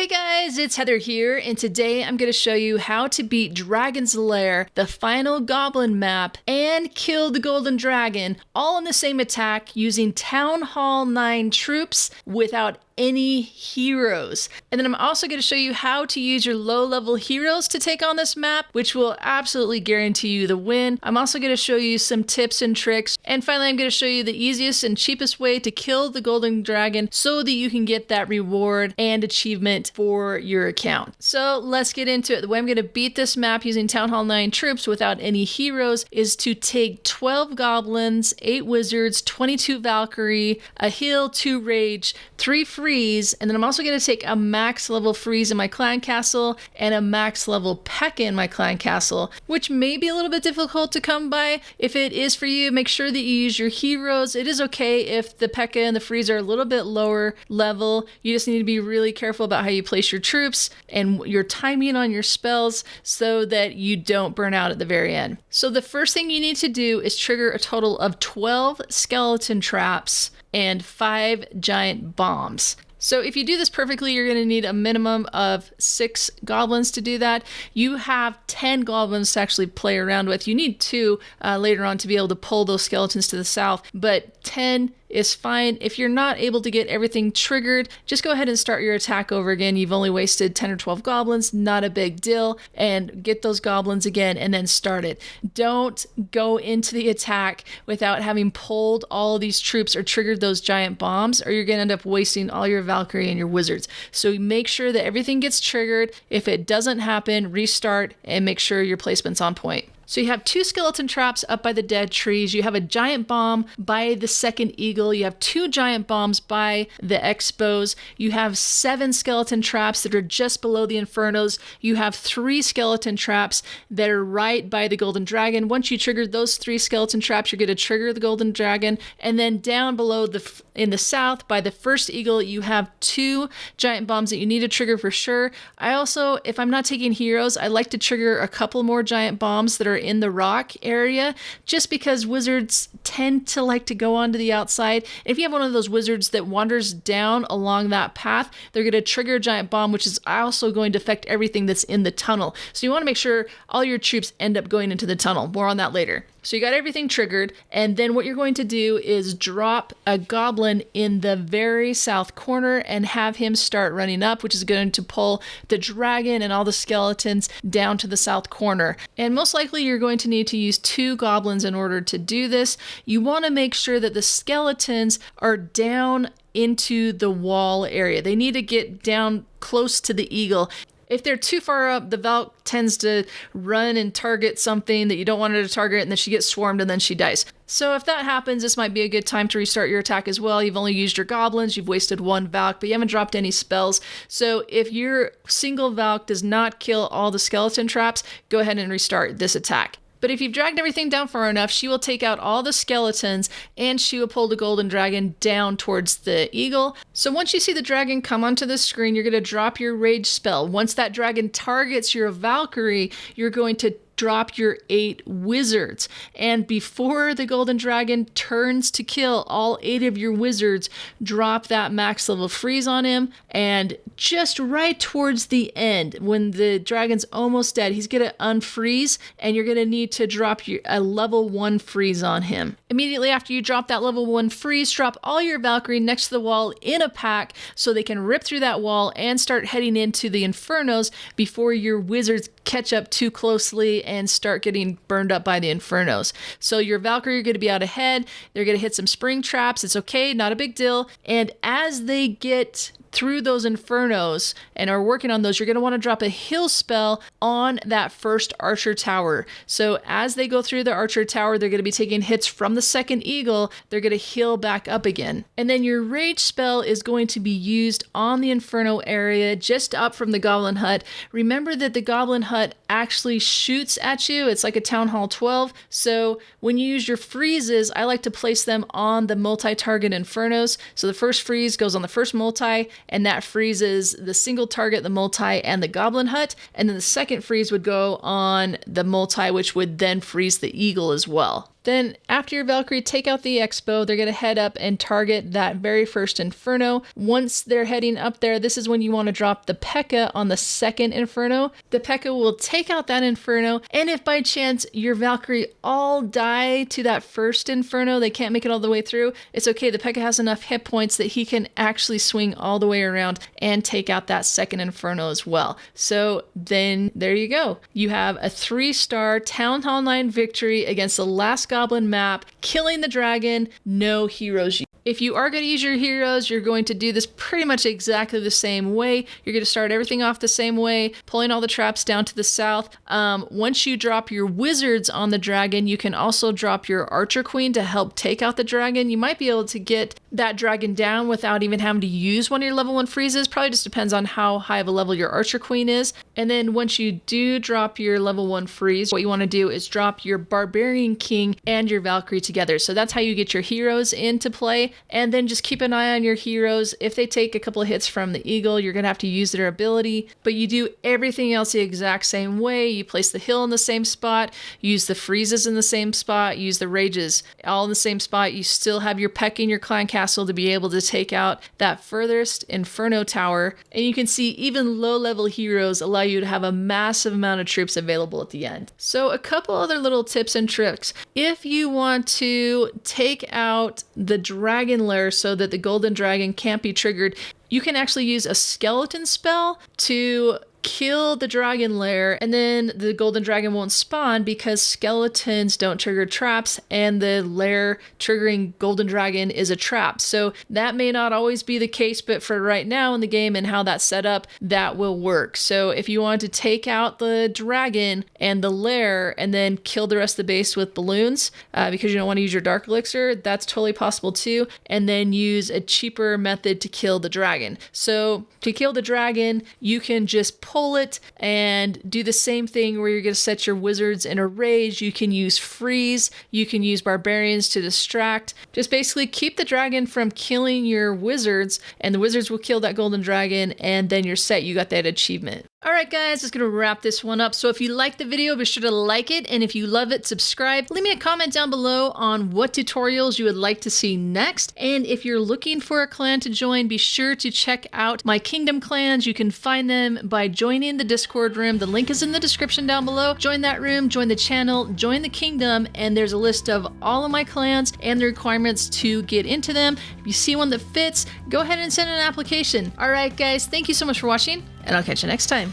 Hey guys, it's Heather here, and today I'm going to show you how to beat Dragon's Lair, the final Goblin Map, and kill the Golden Dragon, all in the same attack using Town Hall 9 troops without any heroes. And then I'm also going to show you how to use your low-level heroes to take on this map, which will absolutely guarantee you the win. I'm also going to show you some tips and tricks. And finally, I'm going to show you the easiest and cheapest way to kill the Golden Dragon so that you can get that reward and achievement for your account. So let's get into it. The way I'm going to beat this map using Town Hall 9 troops without any heroes is to take 12 goblins, 8 wizards, 22 Valkyrie, a heal, 2 rage, 3 freeze, and then I'm also going to take a max level freeze in my clan castle and a max level P.E.K.K.A. in my clan castle, which may be a little bit difficult to come by. If it is for you, make sure that you use your heroes. It is okay if the P.E.K.K.A. and the freeze are a little bit lower level. You just need to be really careful about how you place your troops and your timing on your spells so that you don't burn out at the very end. So the first thing you need to do is trigger a total of 12 skeleton traps and 5 giant bombs. So if you do this perfectly, you're going to need a minimum of 6 goblins to do that. You have 10 goblins to actually play around with. You need 2 later on to be able to pull those skeletons to the south, but 10 is fine. If you're not able to get everything triggered, just go ahead and start your attack over again. You've only wasted 10 or 12 goblins, not a big deal, and get those goblins again and then start it. Don't go into the attack without having pulled all of these troops or triggered those giant bombs, or you're going to end up wasting all your Valkyrie and your wizards. So make sure that everything gets triggered. If it doesn't happen, restart and make sure your placement's on point. So you have 2 skeleton traps up by the dead trees. You have a giant bomb by the second eagle. You have 2 giant bombs by the X-bows. You have 7 skeleton traps that are just below the infernos. You have 3 skeleton traps that are right by the golden dragon. Once you trigger those 3 skeleton traps, you're going to trigger the golden dragon. And then down below in the south by the first eagle, you have 2 giant bombs that you need to trigger for sure. I also, if I'm not taking heroes, I like to trigger a couple more giant bombs that are in the rock area, just because wizards tend to like to go onto the outside. If you have one of those wizards that wanders down along that path, they're going to trigger a giant bomb, which is also going to affect everything that's in the tunnel. So you want to make sure all your troops end up going into the tunnel. More on that later. So you got everything triggered, and then what you're going to do is drop a goblin in the very south corner and have him start running up, which is going to pull the dragon and all the skeletons down to the south corner. And most likely you're going to need to use 2 goblins in order to do this. You want to make sure that the skeletons are down into the wall area. They need to get down close to the eagle. If they're too far up, the Valk tends to run and target something that you don't want her to target, and then she gets swarmed and then she dies. So if that happens, this might be a good time to restart your attack as well. You've only used your goblins, you've wasted 1 Valk, but you haven't dropped any spells. So if your single Valk does not kill all the skeleton traps, go ahead and restart this attack. But if you've dragged everything down far enough, she will take out all the skeletons and she will pull the golden dragon down towards the eagle. So once you see the dragon come onto the screen, you're going to drop your rage spell. Once that dragon targets your Valkyrie, you're going to drop your 8 wizards. And before the golden dragon turns to kill all 8 of your wizards, drop that max level freeze on him. And just right towards the end, when the dragon's almost dead, he's going to unfreeze, and you're going to need to drop a level 1 freeze on him. Immediately after you drop that level 1 freeze, drop all your Valkyrie next to the wall in a pack so they can rip through that wall and start heading into the infernos before your wizards catch up too closely and start getting burned up by the infernos. So your Valkyrie are going to be out ahead. They're going to hit some spring traps. It's okay, not a big deal. And as they get through those infernos and are working on those, you're going to want to drop a heal spell on that first archer tower. So as they go through the archer tower, they're going to be taking hits from the second eagle. They're going to heal back up again. And then your rage spell is going to be used on the inferno area just up from the goblin hut. Remember that the goblin hut actually shoots at you. It's like a Town Hall 12. So when you use your freezes, I like to place them on the multi-target infernos. So the first freeze goes on the first multi, and that freezes the single target, the multi, and the goblin hut. And then the second freeze would go on the multi, which would then freeze the eagle as well. Then after your Valkyrie take out the Expo, they're going to head up and target that very first Inferno. Once they're heading up there, this is when you want to drop the P.E.K.K.A. on the second Inferno. The P.E.K.K.A. will take out that Inferno, and if by chance your Valkyrie all die to that first Inferno, they can't make it all the way through, it's okay. The P.E.K.K.A. has enough hit points that he can actually swing all the way around and take out that second Inferno as well. So then there you go. You have a 3-star Town Hall 9 victory against the last Goblin map, killing the dragon, no heroes. If you are going to use your heroes, you're going to do this pretty much exactly the same way. You're going to start everything off the same way, pulling all the traps down to the south. Once you drop your wizards on the dragon, you can also drop your archer queen to help take out the dragon. You might be able to get that dragon down without even having to use one of your level 1 freezes. Probably just depends on how high of a level your archer queen is. And then once you do drop your level 1 freeze, what you want to do is drop your barbarian king and your Valkyrie together. So that's how you get your heroes into play. And then just keep an eye on your heroes. If they take a couple of hits from the eagle, you're going to have to use their ability. But you do everything else the exact same way. You place the hill in the same spot, use the freezes in the same spot, use the rages all in the same spot. You still have your P.E.K.K.A. in your clan castle to be able to take out that furthest Inferno tower. And you can see even low-level heroes allow you to have a massive amount of troops available at the end. So a couple other little tips and tricks. If you want to take out the Dragon Lair so that the golden dragon can't be triggered, you can actually use a skeleton spell to kill the Dragon Lair, and then the golden dragon won't spawn because skeletons don't trigger traps, and the lair triggering golden dragon is a trap. So that may not always be the case, but for right now in the game and how that's set up, that will work. So if you want to take out the dragon and the lair and then kill the rest of the base with balloons because you don't want to use your dark elixir, that's totally possible too. And then use a cheaper method to kill the dragon. So to kill the dragon, you can just pull it and do the same thing where you're going to set your wizards in a rage. You can use freeze, you can use barbarians to distract. Just basically keep the dragon from killing your wizards, and the wizards will kill that golden dragon, and then you're set. You got that achievement. Alright guys, that's going to wrap this one up. So if you liked the video, be sure to like it, and if you love it, subscribe. Leave me a comment down below on what tutorials you would like to see next. And if you're looking for a clan to join, be sure to check out my kingdom clans. You can find them by joining the Discord room. The link is in the description down below. Join that room, join the channel, join the kingdom, and there's a list of all of my clans and the requirements to get into them. If you see one that fits, go ahead and send an application. Alright guys, thank you so much for watching, and I'll catch you next time.